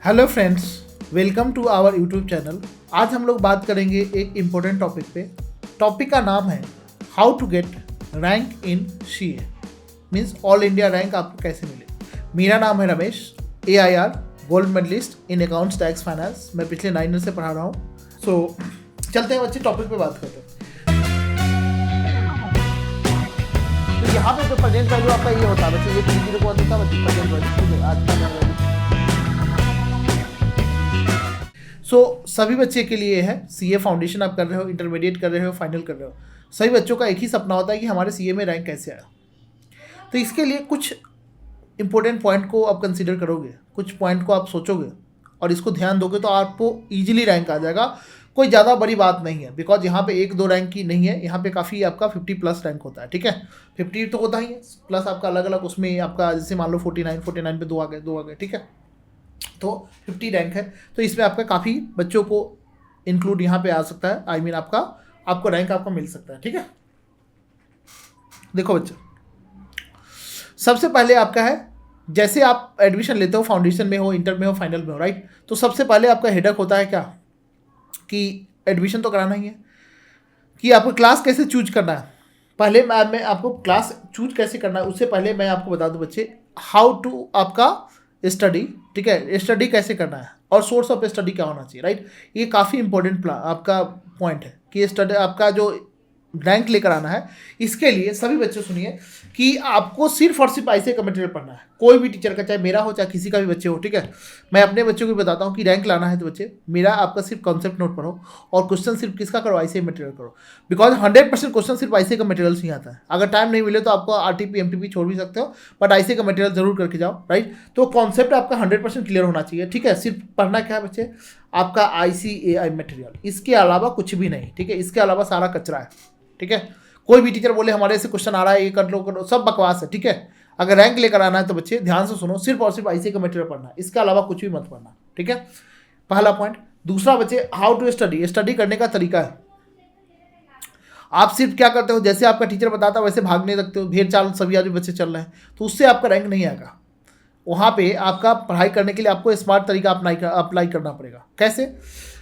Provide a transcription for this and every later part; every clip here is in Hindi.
Hello friends, welcome to our YouTube channel. आज हम लोग बात करेंगे एक इम्पोर्टेंट टॉपिक पे। टॉपिक का नाम है how to get rank in CA, means all India rank आपको कैसे मिले। मेरा नाम है Ramesh, AIR gold medallist in accounts tax finance. मैं पिछले 9 ईयर से पढ़ा रहा हूँ। सो चलते हैं बच्चे, टॉपिक पे बात करते हैं। तो यहाँ पे जो प्रेजेंट वैल्यू आपका ये होता है बच्चे, ये 3 को होता है प्रेजेंट वैल्यू। आज का सभी बच्चे के लिए है सीए फाउंडेशन आप कर रहे हो, इंटरमीडिएट कर रहे हो, फाइनल कर रहे हो। सभी बच्चों का एक ही सपना होता है कि हमारे सीए में रैंक कैसे आया। तो इसके लिए कुछ इंपॉर्टेंट पॉइंट को आप कंसीडर करोगे, कुछ पॉइंट को आप सोचोगे और इसको ध्यान दोगे तो आपको ईजिली रैंक आ जाएगा। कोई ज़्यादा बड़ी बात नहीं है, बिकॉज यहाँ पे 1-2 रैंक की नहीं है, यहाँ पे काफ़ी आपका 50+ रैंक होता है। ठीक है, 50 तो होता ही है, प्लस आपका अलग अलग उसमें आपका जैसे मान लो 49 पे 2 आ गए। ठीक है, तो 50 रैंक है। तो इसमें आपका काफ़ी बच्चों को इंक्लूड यहाँ पे आ सकता है। आई मीन आपको रैंक आपको मिल सकता है। ठीक है, देखो बच्चों, सबसे पहले आपका है जैसे आप एडमिशन लेते हो, फाउंडेशन में हो, इंटर में हो, फाइनल में हो, राइट। तो सबसे पहले आपका हेडक होता है क्या कि एडमिशन तो कराना ही है, कि आपको क्लास कैसे चूज करना है। पहले मैं आपको क्लास चूज कैसे करना है उससे पहले मैं आपको बता दूं बच्चे, हाउ टू आपका स्टडी। ठीक है, स्टडी कैसे करना है और सोर्स ऑफ स्टडी क्या होना चाहिए, राइट। ये काफ़ी इंपॉर्टेंट आपका पॉइंट है कि स्टडी आपका जो रैंक लेकर आना है। इसके लिए सभी बच्चे सुनिए कि आपको सिर्फ और सिर्फ ऐसे का मटेरियल पढ़ना है। कोई भी टीचर का, चाहे मेरा हो चाहे किसी का भी बच्चे हो। ठीक है, मैं अपने बच्चों को भी बताता हूँ कि रैंक लाना है तो बच्चे मेरा आपका सिर्फ कॉन्सेप्ट नोट पढ़ो और क्वेश्चन सिर्फ किसका करो, ऐसे मटेरियल करो। बिकॉज 100% क्वेश्चन सिर्फ ऐसे का मटेरियल ही आता है। अगर टाइम नहीं मिले तो आपको RTP MTP छोड़ भी सकते हो, बट ऐसे का मटेरियल जरूर करके जाओ, राइट। तो कॉन्सेप्ट आपका 100% क्लियर होना चाहिए। ठीक है, सिर्फ पढ़ना क्या है बच्चे, आपका ICAI मटेरियल, इसके अलावा कुछ भी नहीं। ठीक है, इसके अलावा सारा कचरा है। ठीक है, कोई भी टीचर बोले हमारे से क्वेश्चन आ रहा है, ये कर लो, सब बकवास है। ठीक है, अगर रैंक लेकर आना है तो बच्चे ध्यान से सुनो, सिर्फ और सिर्फ ICAI का मटेरियल पढ़ना है, इसके अलावा कुछ भी मत पढ़ना। ठीक है, पहला पॉइंट। दूसरा बच्चे, हाउ टू स्टडी करने का तरीका है। आप सिर्फ क्या करते हो, जैसे आपका टीचर बताता है वैसे भागने लगते हो, भेड़ चाल सभी आज बच्चे चल रहे हैं, तो उससे आपका रैंक नहीं आएगा। वहाँ पे आपका पढ़ाई करने के लिए आपको स्मार्ट तरीका अप्लाई करना पड़ेगा। कैसे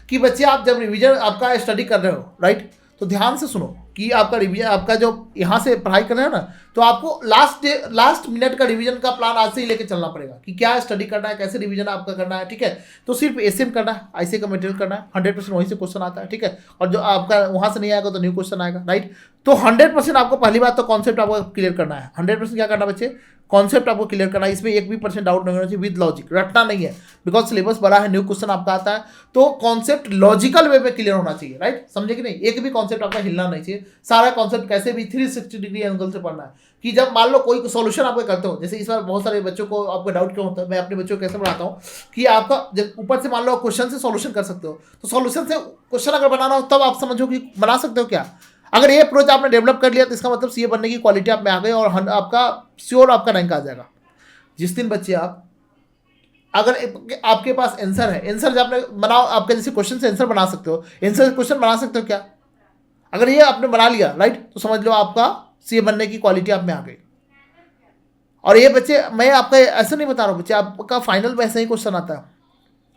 कि बच्चे, आप जब रिवीजन आपका स्टडी कर रहे हो, राइट, तो ध्यान से सुनो कि आपका रिवीजन, आपका जो यहाँ से पढ़ाई कर रहे हो ना, तो आपको लास्ट मिनट का रिवीजन का प्लान आज से ही लेके चलना पड़ेगा कि क्या स्टडी करना है, कैसे रिवीजन आपका करना है। ठीक है, तो सिर्फ एसएम करना है, ऐसे का मटेरियल करना है, 100% वहीं से क्वेश्चन आता है। ठीक है, और जो आपका वहाँ से नहीं आएगा तो न्यू क्वेश्चन आएगा, राइट। तो 100% आपको पहली बात तो कॉन्सेप्ट आपको क्लियर करना है। 100% क्या करना बच्चे, कॉन्सेप्ट आपको क्लियर करना है। इसमें 1% डाउट नहीं होना चाहिए, विद लॉजिक, रटना नहीं है, बिकॉज सिलेबस बड़ा है, न्यू क्वेश्चन आपका आता है, तो कॉन्सेप्ट लॉजिकल वे में क्लियर होना चाहिए, राइट। समझे कि नहीं, एक भी कॉन्सेप्ट आपका हिलना नहीं चाहिए। सारा कॉन्सेप्ट कैसे भी 360 डिग्री एंगल से पढ़ना है, कि जब मान लो कोई सॉल्यूशन आपको करते हो, जैसे इस बार बहुत सारे बच्चों को आपको डाउट क्यों होता है, मैं अपने बच्चों को कैसे पढ़ाता हूँ कि आपका जब ऊपर से मान लो क्वेश्चन से सॉल्यूशन कर सकते हो, तो सॉल्यूशन से क्वेश्चन अगर बनाना हो तब आप समझो कि बना सकते हो क्या। अगर ये अप्रोच आपने डेवलप कर लिया तो इसका मतलब सीए बनने की क्वालिटी आप में आ गई और आपका श्योर आपका रैंक आ जाएगा। जिस दिन बच्चे आप, अगर आपके पास आंसर है, आंसर जब आपने बनाओ, आपके जैसे क्वेश्चन से आंसर बना सकते हो, आंसर से क्वेश्चन बना सकते हो क्या, अगर ये आपने बना लिया, राइट, तो समझ लो आपका सीए बनने की क्वालिटी आप में आ गई। और ये बच्चे, मैं आपका ऐसा नहीं बता रहा हूँ बच्चे, आपका फाइनल में ऐसा ही क्वेश्चन आता है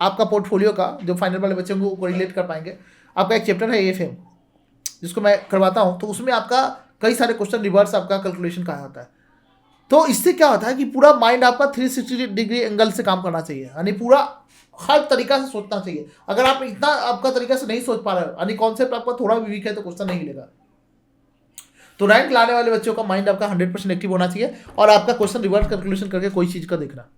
आपका पोर्टफोलियो का, जो फाइनल वाले बच्चों को रिलेट कर पाएंगे। आपका एक चैप्टर है AFM, जिसको मैं करवाता हूँ, तो उसमें आपका कई सारे क्वेश्चन रिवर्स आपका कैलकुलेशन का होता है। तो इससे क्या होता है कि पूरा माइंड आपका 360 डिग्री एंगल से काम करना चाहिए, यानी पूरा हर तरीका से सोचना चाहिए। अगर आप इतना आपका तरीका से नहीं सोच पा रहे हो, यानी कॉन्सेप्ट आपका थोड़ा भी वीक है, तो क्वेश्चन नहीं मिलेगा। तो रैंक लाने वाले बच्चों का माइंड आपका 100% एक्टिव होना चाहिए और आपका क्वेश्चन रिवर्स कैलकुलेशन करके कोई चीज़ का देखना,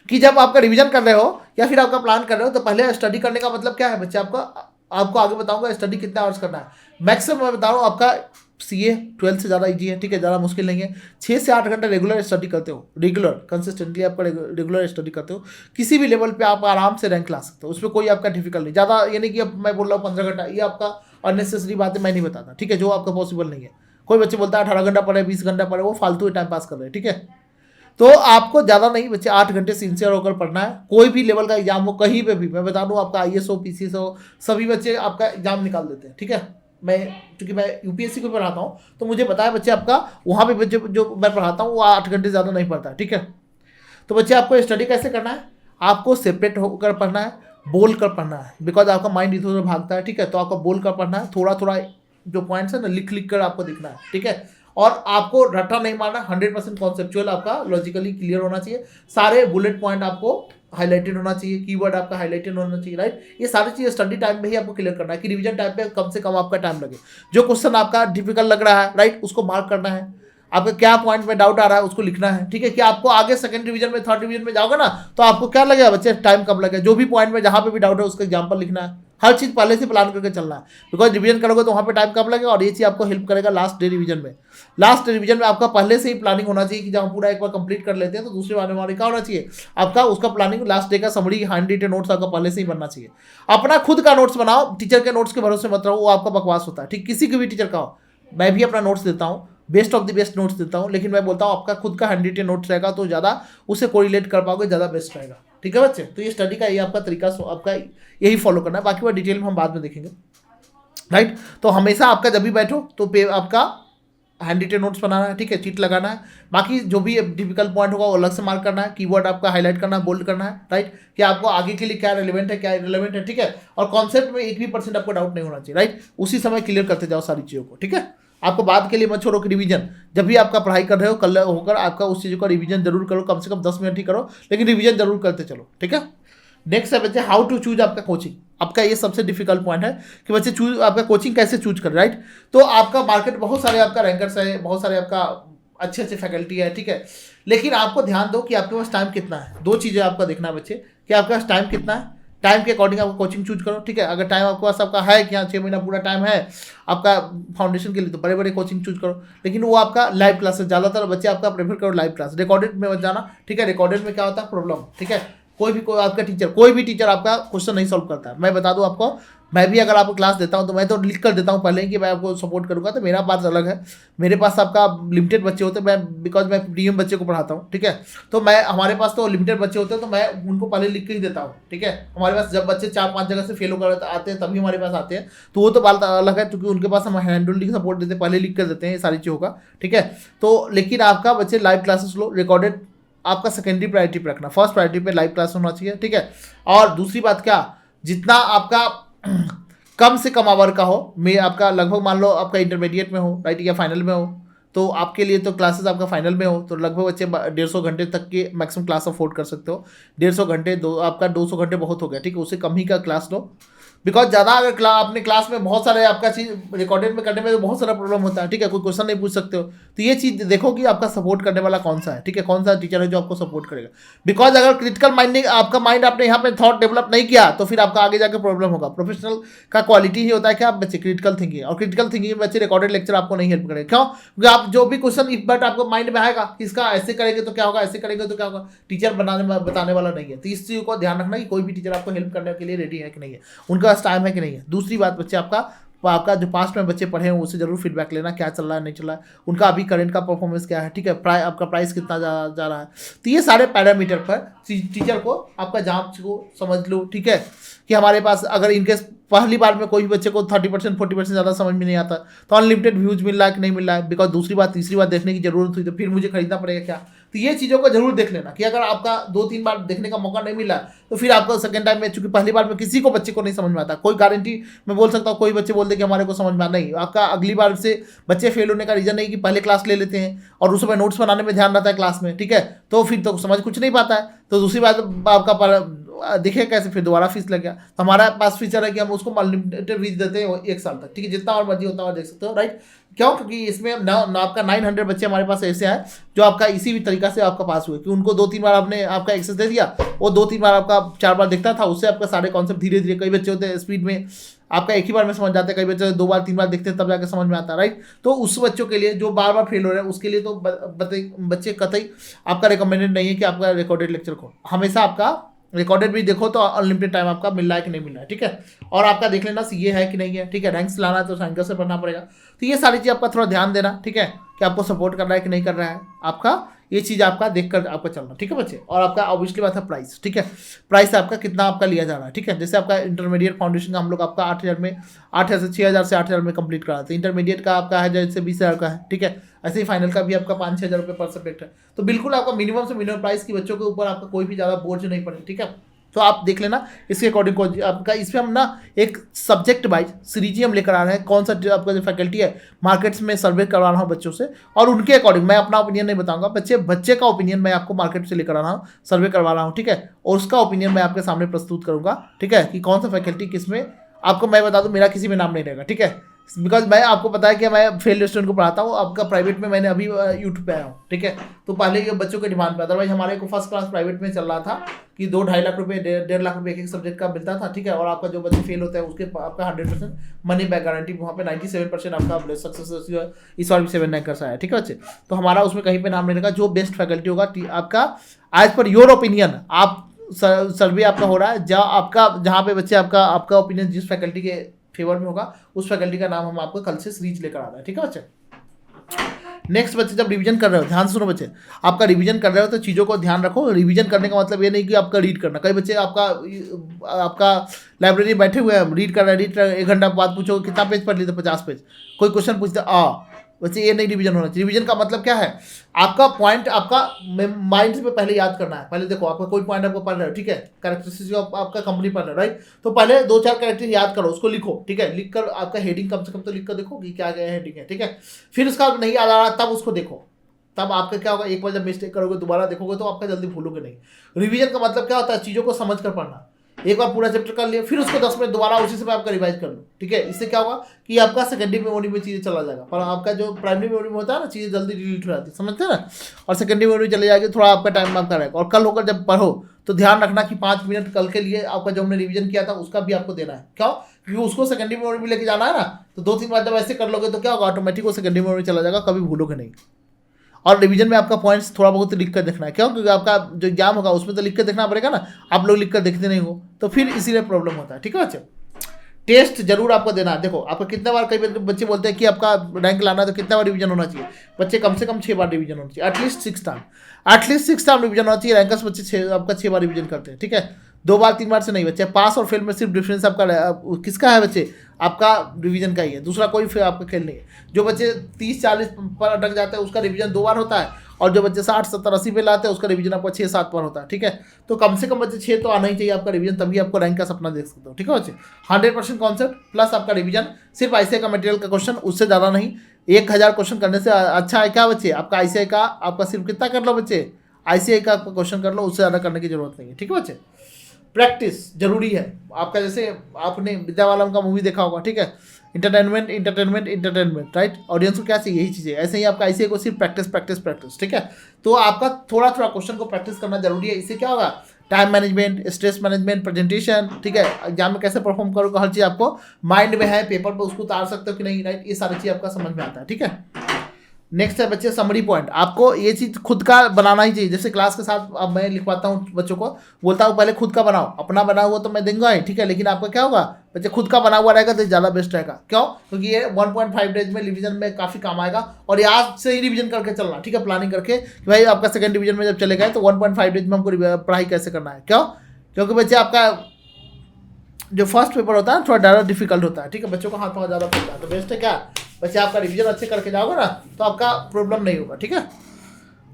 कि जब आपका रिवीजन कर रहे हो या फिर आपका प्लान कर रहे हो, तो पहले स्टडी करने का मतलब क्या है बच्चे, आपको आगे बताऊंगा स्टडी कितना आवर्स करना है। मैक्सिमम मैं बता रहा हूँ आपका सीए 12 से ज़्यादा इजी है। ठीक है, ज़्यादा मुश्किल नहीं है। 6 से 8 घंटे रेगुलर स्टडी करते हो, रेगुलर कंसिस्टेंटली आपका रेगुलर स्टडी करते हो, किसी भी लेवल पे आप आराम से रैंक ला सकते हो। उसमें कोई आपका डिफिकल्ट नहीं ज़्यादा, यानी कि अब मैं बोल रहा हूँ 15 घंटा, ये आपका अननेसेसरी बात है, मैं नहीं बताता। ठीक है, जो आपका पॉसिबल नहीं है। कोई बच्चे बोलता है 18 घंटा पढ़े, 20 घंटा पढ़े, वो फालतू टाइम पास कर रहे हैं। ठीक है, तो आपको ज़्यादा नहीं बच्चे, 8 घंटे सिंसियर होकर पढ़ना है। कोई भी लेवल का एग्जाम हो, कहीं पे भी, मैं बता दूँ आपका IAS हो, PCS हो, सभी बच्चे आपका एग्जाम निकाल देते हैं। ठीक है, मैं क्योंकि मैं UPSC को पढ़ाता हूँ, तो मुझे पता है बच्चे आपका वहाँ पे बच्चे जो मैं पढ़ाता हूँ वो 8 घंटे ज़्यादा नहीं पढ़ता है। ठीक है, तो बच्चे आपको स्टडी कैसे करना है, आपको सेपरेट होकर पढ़ना है, बोल कर पढ़ना है, बिकॉज आपका माइंड इधर उधर भागता है, ठीक है। तो आपको बोल कर पढ़ना है, थोड़ा थोड़ा जो पॉइंट्स है ना लिख लिख कर आपको दिखना है, ठीक है। और आपको रट्टा नहीं मारना, 100% कॉन्सेप्चुअल आपका लॉजिकली क्लियर होना चाहिए, सारे बुलेट पॉइंट आपको हाईलाइटेड होना चाहिए, कीवर्ड आपका हाईलाइटेड होना चाहिए, राइट। ये सारी चीज़ें स्टडी टाइम में ही आपको क्लियर करना है कि रिवीजन टाइम पे कम से कम आपका टाइम लगे। जो क्वेश्चन आपका डिफिकल्ट लग रहा है, राइट, उसको मार्क करना है, आपका क्या पॉइंट में डाउट आ रहा है उसको लिखना है, ठीक है। कि आपको आगे सेकंड डिवीजन में, थर्ड डिवीजन में जाओगे ना तो आपको क्या लगेगा बच्चे, टाइम कम लगेगा। जो भी पॉइंट में जहाँ पे भी डाउट है उसका एग्जाम्पल लिखना है, हर चीज़ पहले से प्लान करके चलना है, बिकॉज रिवीजन करोगे तो वहाँ पे टाइम कम लगेगा और ये चीज़ आपको हेल्प करेगा लास्ट डे रिवीजन में। लास्ट रिवीजन में आपका पहले से ही प्लानिंग होना चाहिए कि जब हम पूरा एक बार कंप्लीट कर लेते हैं तो दूसरे बार में हमारे क्या होना चाहिए, आपका उसका प्लानिंग लास्ट डे का समरी हैंड रिटेन नोट्स आपका पहले से ही बनना चाहिए। अपना खुद का नोट्स बनाओ, टीचर के नोट्स के भरोसे मत रहो, वो आपका बकवास होता है, ठीक। किसी के भी टीचर का हो, मैं भी अपना नोट्स देता हूँ, best of the best notes देता हूँ, लेकिन मैं बोलता हूँ आपका खुद का हैंड रिटेन नोट्स रहेगा तो ज़्यादा उससे कोरिलेट कर पाओगे, ज़्यादा बेस्ट रहेगा, ठीक है बच्चे। तो ये स्टडी का ये आपका तरीका आपका यही फॉलो करना है, बाकी वो डिटेल में हम बाद में देखेंगे, राइट। तो हमेशा आपका जब भी बैठो तो आपका हैंड रिटेन नोट्स बनाना है, ठीक है, चीट लगाना है। बाकी जो भी डिफिकल्ट पॉइंट होगा वो अलग से मार्क करना है, कीवर्ड आपका हाईलाइट करना है, बोल्ड करना है, राइट, कि आपको आगे के लिए क्या रेलेवेंट है, क्या इरेलेवेंट है, ठीक है। और कॉन्सेप्ट में 1% आपको डाउट नहीं होना चाहिए, राइट। उसी समय क्लियर करते जाओ सारी चीज़ों को, ठीक है। आपको बाद के लिए मत छोड़ो कि रिवीजन, जब भी आपका पढ़ाई कर रहे हो कल होकर आपका उस चीज़ का रिवीजन जरूर करो, कम से कम 10 मिनट ही करो, लेकिन रिवीजन जरूर करते चलो, ठीक है। नेक्स्ट है बच्चे, हाउ टू चूज आपका कोचिंग। आपका ये सबसे डिफिकल्ट पॉइंट है कि बच्चे चूज आपका कोचिंग कैसे चूज कर, राइट। तो आपका मार्केट बहुत सारे आपका रैंकर्स है, बहुत सारे आपका अच्छे अच्छे फैकल्टी है, ठीक है। लेकिन आपको ध्यान दो कि आपके पास टाइम कितना है। दो चीज़ें आपका देखना है बच्चे कि आपके पास टाइम कितना है, टाइम के अकॉर्डिंग आपको कोचिंग चूज करो, ठीक है। अगर टाइम आपके पास आपका है कि हाँ 6 महीना पूरा टाइम है आपका फाउंडेशन के लिए तो बड़े बड़े कोचिंग चूज करो, लेकिन वो आपका लाइव क्लासेस, ज़्यादातर बच्चे आपका प्रेफर करो लाइव क्लास, रिकॉर्डेड में मत जाना, ठीक है। रिकॉर्डेड में क्या होता है प्रॉब्लम, ठीक है। कोई आपका टीचर, कोई भी टीचर आपका क्वेश्चन नहीं सॉल्व करता है। मैं बता दूं आपको, मैं भी अगर आपको क्लास देता हूं तो मैं तो लिख कर देता हूं पहले ही कि मैं आपको सपोर्ट करूंगा, तो मेरा बात अलग है। मेरे पास आपका लिमिटेड बच्चे होते हैं, मैं बिकॉज मैं प्रीमियम बच्चे को पढ़ाता हूं, ठीक है। तो मैं हमारे पास तो लिमिटेड बच्चे होते हैं तो मैं उनको पहले लिख के ही देता हूँ, ठीक है। हमारे पास जब बच्चे 4-5 जगह से फेल होकर आते हैं तभी हमारे पास आते हैं, तो वो तो बात अलग है, क्योंकि उनके पास हम हैंड होल्डिंग सपोर्ट देते हैं, पहले लिख कर देते हैं ये सारी चीज़ों का, ठीक है। तो लेकिन आपका बच्चे लाइव क्लासेस लो, रिकॉर्डेड आपका सेकेंडरी प्रायोरिटी पे रखना, फर्स्ट प्रायोरिटी पे लाइव क्लास होना चाहिए, ठीक है। और दूसरी बात क्या, जितना आपका कम से कम आवर का हो, मैं आपका लगभग मान लो आपका इंटरमीडिएट में हो, राइट, या फाइनल में हो, तो आपके लिए तो क्लासेस आपका फाइनल में हो तो लगभग बच्चे 150 घंटे तक के मैक्सिमम क्लास अफोर्ड कर सकते हो। 150 घंटे आपका 200 घंटे बहुत हो गया, ठीक है, उससे कम ही का क्लास लो। बिकॉज ज़्यादा अगर अपने क्लास में बहुत सारे आपका चीज़ रिकॉर्डेड में करने में तो बहुत सारा प्रॉब्लम होता है, ठीक है, कोई क्वेश्चन नहीं पूछ सकते हो। तो ये चीज़ देखो कि आपका सपोर्ट करने वाला कौन सा है, ठीक है, कौन सा टीचर है जो आपको सपोर्ट करेगा। बिकॉज अगर क्रिटिकल माइंडिंग आपका माइंड आपने यहाँ पे थॉट डेवलप नहीं किया तो फिर आपका आगे जाकर प्रॉब्लम होगा। प्रोफेशनल का क्वालिटी ही होता है कि आप बच्चे क्रिटिकल थिंकिंग, और क्रिटिकल थिंकिंग में बच्चे रिकॉर्डेड लेक्चर आपको नहीं हेल्प करेगा। क्यों? क्योंकि आप जो भी क्वेश्चन इफ बट आपको माइंड में आएगा कि इसका ऐसे करेंगे तो क्या होगा, ऐसे करेंगे तो क्या होगा, टीचर बताने वाला नहीं है। तो इस चीज़ को ध्यान रखना कि कोई भी टीचर आपको हेल्प करने के लिए रेडी है कि नहीं है, उनका पास टाइम है कि नहीं है। दूसरी बात बच्चे, आपका जो पास्ट में बच्चे पढ़े हैं उससे जरूर फीडबैक लेना, क्या चल रहा है नहीं चल रहा है, उनका अभी करंट का परफॉर्मेंस क्या है, ठीक है, आपका प्राइस कितना जा रहा है। तो ये सारे पैरामीटर पर टीचर को आपका जांच को समझ लो, ठीक है, कि हमारे पास अगर इनकेस पहली बार में कोई भी बच्चे को 30% 40% ज़्यादा समझ में नहीं आता तो अनलिमिटेड व्यूज मिल रहा है कि नहीं मिल रहा है। बिकॉज दूसरी बात तीसरी बार देखने की जरूरत हुई तो फिर मुझे खरीदना पड़ेगा क्या। तो ये चीज़ों को जरूर देख लेना कि अगर आपका 2-3 बार देखने का मौका नहीं मिला तो फिर आपको सेकंड टाइम में, चूंकि पहली बार में किसी को बच्चे को नहीं समझ में आता, कोई गारंटी मैं बोल सकता हूँ कोई बच्चे बोलते कि हमारे को समझ में नहीं, आपका अगली बार से बच्चे फेल होने का रीज़न नहीं कि पहले क्लास ले लेते हैं और उसमें नोट्स बनाने में ध्यान रहता है क्लास में, ठीक है, तो फिर तो समझ कुछ नहीं पाता है। तो दूसरी बात आपका देखे कैसे, फिर दोबारा फीस लग गया। तो हमारा पास फीचर है कि हम उसको अनलिमिटेड फीस देते हैं 1 साल तक, ठीक है, जितना और मर्जी होता है देख सकते हो, राइट। क्यों? क्योंकि इसमें आपका 900 बच्चे हमारे पास ऐसे हैं जो आपका इसी भी तरीका से आपका पास हुए कि उनको 2-3 बार आपने आपका एक्सेस दे दिया, वो 2-3 बार आपका 4 बार देखता था, उससे आपका सारे कॉन्सेप्ट धीरे धीरे, कई बच्चे होते हैं स्पीड में आपका एक ही बार में समझ जाते हैं, कई बच्चे 2 बार 3 बार देखते हैं तब जाकर समझ में आता है, राइट। तो उस बच्चों के लिए जो बार बार फेल हो रहे हैं उसके लिए तो बच्चे कतई आपका रिकमेंडेड नहीं है कि आपका रिकॉर्डेड लेक्चर को, हमेशा आपका रिकॉर्डेड भी देखो तो अनलिमिटेड टाइम आपका मिल रहा है कि नहीं मिल रहा है, ठीक है। और आपका देख लेना सीए है कि नहीं है, ठीक है, रैंक्स लाना है तो सैंकर से पढ़ना पड़ेगा। तो ये सारी चीज़ आपका थोड़ा ध्यान देना, ठीक है, कि आपको सपोर्ट कर रहा है कि नहीं कर रहा है आपका ये चीज़ आपका देख कर आपका चलना, ठीक है बच्चे। और आपका ऑब्वियसली बात है प्राइस, ठीक है, प्राइस आपका कितना आपका लिया जा रहा है, ठीक है। जैसे आपका इंटरमीडिएट फाउंडेशन का हम लोग आपका 8,000 में 8,000 से 6,000 से 8,000 में कंप्लीट कराते हैं। इंटरमीडिएट का आपका है जैसे 20,000 का है, ठीक है। ऐसे ही फाइनल का भी आपका 5-6 हज़ार रुपये पर सब्जेक्ट है। तो बिल्कुल आपका मिनिमम से मिनिमम प्राइस की बच्चों के ऊपर आपका कोई भी ज़्यादा बोझ नहीं पड़े, ठीक है। तो आप देख लेना इसके अकॉर्डिंग को आपका इसमें हम ना एक सब्जेक्ट वाइज सीरीज हम लेकर आ रहे हैं, कौन सा आपका जो फैकल्टी है मार्केट्स में सर्वे करवा रहा हूँ बच्चों से, और उनके अकॉर्डिंग मैं अपना ओपिनियन नहीं बताऊंगा, बच्चे का ओपिनियन मैं आपको मार्केट से लेकर आ रहा हूँ, सर्वे करवा रहा हूँ, ठीक है। और उसका ओपिनियन मैं आपके सामने प्रस्तुत करूँगा, ठीक है, कि कौन सा फैकल्टी किस में। आपको मैं बता दूँ मेरा किसी में नाम नहीं रहेगा, ठीक है, बिकॉज मैं आपको पता है कि मैं फेल स्टूडेंट को पढ़ाता हूँ। आपका प्राइवेट में मैंने अभी यूट्यूब पे आया हूँ, ठीक है। तो पहले के बच्चों के डिमांड पे, अदरवाइज हमारे को फर्स्ट क्लास प्राइवेट में चल रहा था कि 2-2.5 लाख रुपए 1.5 लाख रुपए एक सब्जेक्ट का मिलता था, ठीक है। और आपका जो बच्चे फेल होता है उसके आपका 100% मनी बैक गारंटी, वहाँ पे 97% आपका सक्सेस इस बार भी 7 रैंकर्स आया, ठीक है बच्चे। तो हमारा उसमें कहीं पे नाम नहीं लगा। जो बेस्ट फैकल्टी होगा आपका एज पर योर ओपिनियन, आप सर्वे आपका हो रहा है जहाँ पे बच्चे आपका ओपिनियन जिस फैकल्टी के फेवर में होगा उस फैकल्टी का नाम हम आपको कल से सीरीज लेकर आ रहे हैं, ठीक है बच्चे। नेक्स्ट बच्चे जब रिवीजन कर रहे हो, ध्यान सुनो बच्चे, आपका रिवीजन कर रहे हो तो चीज़ों को ध्यान रखो। रिवीजन करने का मतलब ये नहीं कि आपका रीड करना। कई बच्चे आपका लाइब्रेरी बैठे हुए हैं, रीड कर रहे हैं, 1 घंटा बाद पूछो कितना पेज पढ़ लिए तो 50 पेज, कोई क्वेश्चन पूछते बच्चे, ये नहीं रिवीजन होना चाहिए। रिवीजन का मतलब क्या है, आपका पॉइंट आपका माइंड में पहले याद करना है। पहले देखो आपका कोई पॉइंट आपको पढ़ रहे हो, ठीक है, कैरेक्टरिस्टिक्स आपका कंपनी पढ़ रहे हो, राइट। तो पहले 2-4 कैरेक्टर याद करो, उसको लिखो, ठीक है। लिख कर आपका हेडिंग कम से कम तो लिख कर देखो कि क्या क्या हेडिंग है, ठीक है। फिर उसका नहीं याद आ रहा तब उसको देखो, तब आपका क्या होगा, एक बार जब मिस्टेक करोगे दोबारा देखोगे तो आपका जल्दी भूलोगे नहीं। रिवीजन का मतलब क्या होता है, चीज़ों को समझ कर पढ़ना। एक बार पूरा चैप्टर कर लिया, फिर उसको 10 मिनट दोबारा उसी समय आपका रिवाइज कर लो, ठीक है। इससे क्या होगा कि आपका सेकेंडरी मेमोरी में चीज़ें चला जाएगा, पर आपका जो प्राइमरी मेमोरी में होता है ना, चीज़ें जल्दी डिलीट हो जाती है, समझते हैं ना। और सेकेंडरी मेमोरी चली जाएगी, थोड़ा आपका टाइम आपका रहेगा। और कल होकर जब पढ़ो तो ध्यान रखना कि 5 मिनट कल के लिए आपका जो हमने रिवीजन किया था उसका भी आपको देना है। क्यों? क्योंकि उसको सेकेंडरी मेमोरी में लेके जाना है ना। तो 2-3 बार जब ऐसे कर लोगे तो क्या होगा, ऑटोमेटिक वो सेकेंडरी मेमोरी चला जाएगा, कभी भूलोगे नहीं। और रिवीजन में आपका पॉइंट्स थोड़ा बहुत लिख कर देखना है। क्यों? क्योंकि आपका जो एग्जाम होगा उसमें तो लिख कर देखना पड़ेगा ना, आप लोग लिख कर देखते नहीं हो, तो फिर इसीलिए प्रॉब्लम होता है, ठीक है बच्चे। टेस्ट जरूर आपको देना है। देखो आपका कितने बार, कई बच्चे बोलते हैं कि आपका रैंक लाना है तो कितना बार रिवीजन होना चाहिए। बच्चे कम से कम 6 बार रिवीजन होना चाहिए, एटलीस्ट 6 टाइम रिवीजन होना चाहिए। रैंकर्स बच्चे आपका 6 बार रिवीजन करते हैं, ठीक है। 2 बार 3 बार से नहीं बच्चे। पास और फेल में सिर्फ डिफरेंस आपका किसका है बच्चे, आपका रिवीजन का ही है, दूसरा कोई फिर आपका खेल नहीं है। जो बच्चे 30-40 पर अटक जाते हैं उसका रिवीजन 2 बार होता है, और जो बच्चे 60-70-80 पे लाते हैं उसका रिवीजन आपको 6-7 बार होता है, ठीक है। तो कम से कम बच्चे 6 तो आना ही चाहिए आपका रिवीजन, तभी आपको रैंक का सपना देख सकते हो, ठीक है बच्चे। 100% कॉन्सेप्ट प्लस आपका रिवीजन, सिर्फ आईसीआई का मटेरियल का क्वेश्चन, उससे ज़्यादा नहीं। 1000 क्वेश्चन करने से अच्छा है क्या बच्चे, आपका आईसीआई का आपका सिर्फ कितना कर लो बच्चे, आईसीआई का आपका क्वेश्चन कर लो, उससे ज़्यादा करने की जरूरत नहीं है, ठीक है बच्चे। प्रैक्टिस जरूरी है आपका। जैसे आपने विद्यावालम का मूवी देखा होगा, ठीक है, इंटरटेनमेंट, राइट। ऑडियंस को क्या चाहिए, यही चीज़ें। ऐसे ही आपका आईसीआई को सिर्फ प्रैक्टिस, ठीक है। तो आपका थोड़ा क्वेश्चन को प्रैक्टिस करना जरूरी है। इससे क्या होगा, time management, stress management, presentation, ठीक है, एग्जाम में कैसे परफॉर्म करोगे, हर चीज़ आपको माइंड में है, पेपर पर उसको उतार सकते हो कि नहीं, राइट। ये सारी चीज़ आपका समझ में आता है, ठीक है। नेक्स्ट है बच्चे समरी पॉइंट। आपको ये चीज़ खुद का बनाना ही चाहिए। जैसे क्लास के साथ अब मैं लिखवाता हूँ बच्चों को, बोलता हूँ पहले खुद का बनाओ। अपना बना हुआ तो मैं दूंगा ही, ठीक है, लेकिन आपका क्या होगा, बच्चे खुद का बना हुआ रहेगा तो ज़्यादा बेस्ट रहेगा। क्यों? क्योंकि ये 1.5 डेज में रिवीजन में काफ़ी काम आएगा। और ये आज से ही रिवीजन करके चलना, ठीक है, प्लानिंग करके कि भाई आपका सेकंड डिवीजन में जब चले गए तो 1.5 डेज में हमको पढ़ाई कैसे करना है। क्यों? क्योंकि बच्चे आपका जो फर्स्ट पेपर होता है थोड़ा ज़्यादा डिफिकल्ट होता है, ठीक है, बच्चों को हाथ पाँव ज़्यादा पड़ता है। तो बेस्ट है क्या, बच्चे आपका रिवीजन अच्छे करके जाओगे ना तो आपका प्रॉब्लम नहीं होगा, ठीक है।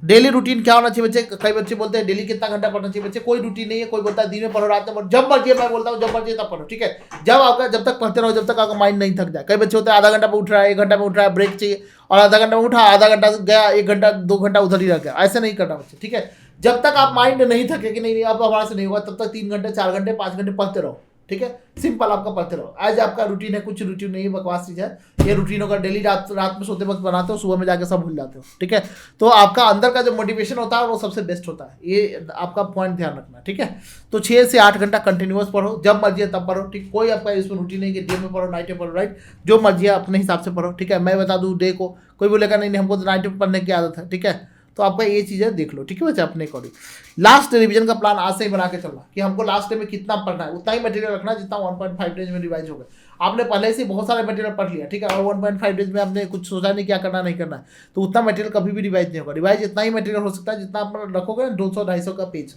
डेली रूटीन क्या होना चाहिए बच्चे, कई बच्चे बोलते हैं डेली कितना घंटा पढ़ना चाहिए। बच्चे कोई रूटीन नहीं है, कोई बोलता है दिन में पढ़ो रात में पढ़ो, जब मर्जी। मैं बोलता हूँ जब मर्जी तब पढ़ो, ठीक है। जब तक पढ़ते रहो, जब तक आपका माइंड नहीं थक जाए। कई बच्चे होते हैं आधा घंटा में उठ रहा है, 1 घंटा में उठ रहा है, ब्रेक चाहिए, और आधा घंटा में उठा, आधा घंटा गया, 1 घंटा 2 घंटा उधर ही रह गया। ऐसे नहीं करना बच्चे, ठीक है। जब तक आप माइंड नहीं थके कि नहीं अब हमारे से नहीं होगा, तब तक 3 घंटे 4 घंटे 5 घंटे पढ़ते रहो, ठीक है। सिंपल आपका पढ़ते रहो। आज आपका रूटीन है, कुछ रूटीन नहीं, बकवास चीज़ है ये। रूटीन होगा डेली रात में सोते वक्त बनाते हो, सुबह में जाकर सब भूल जाते हो, ठीक है। तो आपका अंदर का जो मोटिवेशन होता है वो सबसे बेस्ट होता है। ये आपका पॉइंट ध्यान रखना, ठीक है। तो 6 से 8 घंटा कंटिन्यूअस पढ़ो, जब मर्जी है तब पढ़ो, ठीक। कोई आपका इसमें रूटीन नहीं कि डे में पढ़ो नाइट में पढ़ो, राइट। जो मर्जी है अपने हिसाब से पढ़ो, ठीक है। मैं बता दूँ डे को, कोई बोलेगा नहीं हमको तो नाइट में पढ़ने की आदत है, ठीक है। तो आपका ये चीज़ें देख लो, ठीक है बच्चे, अपने अकॉर्डिंग। लास्ट रिवीजन का प्लान आज से ही बना के चलना कि हमको लास्ट डे में कितना पढ़ना है, उतना ही मटेरियल रखना जितना 1.5 डेज में रिवाइज हो गया। आपने पहले से बहुत सारे मटेरियल पढ़ लिया, ठीक है, और 1.5 डेज में आपने कुछ सोचा नहीं क्या करना नहीं करना है, तो उतना मटेरियल कभी भी रिवाइज नहीं होगा। रिवाइज इतना ही मटेरियल हो सकता है जितना आप रखोगे ना, 200-250 का पेज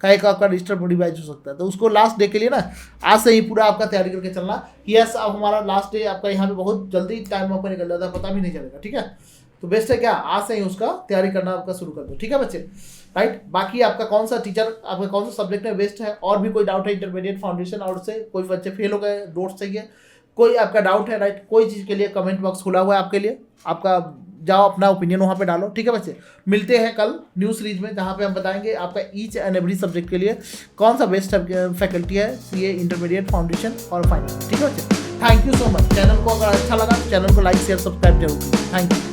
का एक आपका रजिस्टर रिवाइज हो सकता है। तो उसको लास्ट डे के लिए ना आज से ही पूरा आपका तैयारी करके चलना कि यस अब हमारा लास्ट डे आपका यहाँ पे बहुत जल्दी टाइम आपका निकल जाता है, पता भी नहीं चलेगा, ठीक है। तो बेस्ट है क्या, आज से ही उसका तैयारी करना आपका शुरू कर दो, ठीक है बच्चे, राइट। बाकी आपका कौन सा टीचर, आपका कौन सा सब्जेक्ट में बेस्ट है, और भी कोई डाउट है इंटरमीडिएट फाउंडेशन और से कोई बच्चे फेल हो गए, नोट्स चाहिए, कोई आपका डाउट है, राइट, कोई चीज़ के लिए कमेंट बॉक्स खुला हुआ है आपके लिए, आपका जाओ अपना ओपिनियन वहाँ पे डालो, ठीक है बच्चे। मिलते हैं कल न्यू सीरीज में जहाँ पे हम बताएंगे आपका ईच एंड एवरी सब्जेक्ट के लिए कौन सा बेस्ट फैकल्टी है, सीए, इंटरमीडिएट, फाउंडेशन और फाइनल, ठीक है बच्चे। Thank you so much. Channel को अगर अच्छा लगा तो चैनल को लाइक शेयर सब्सक्राइब जरूर। Thank you.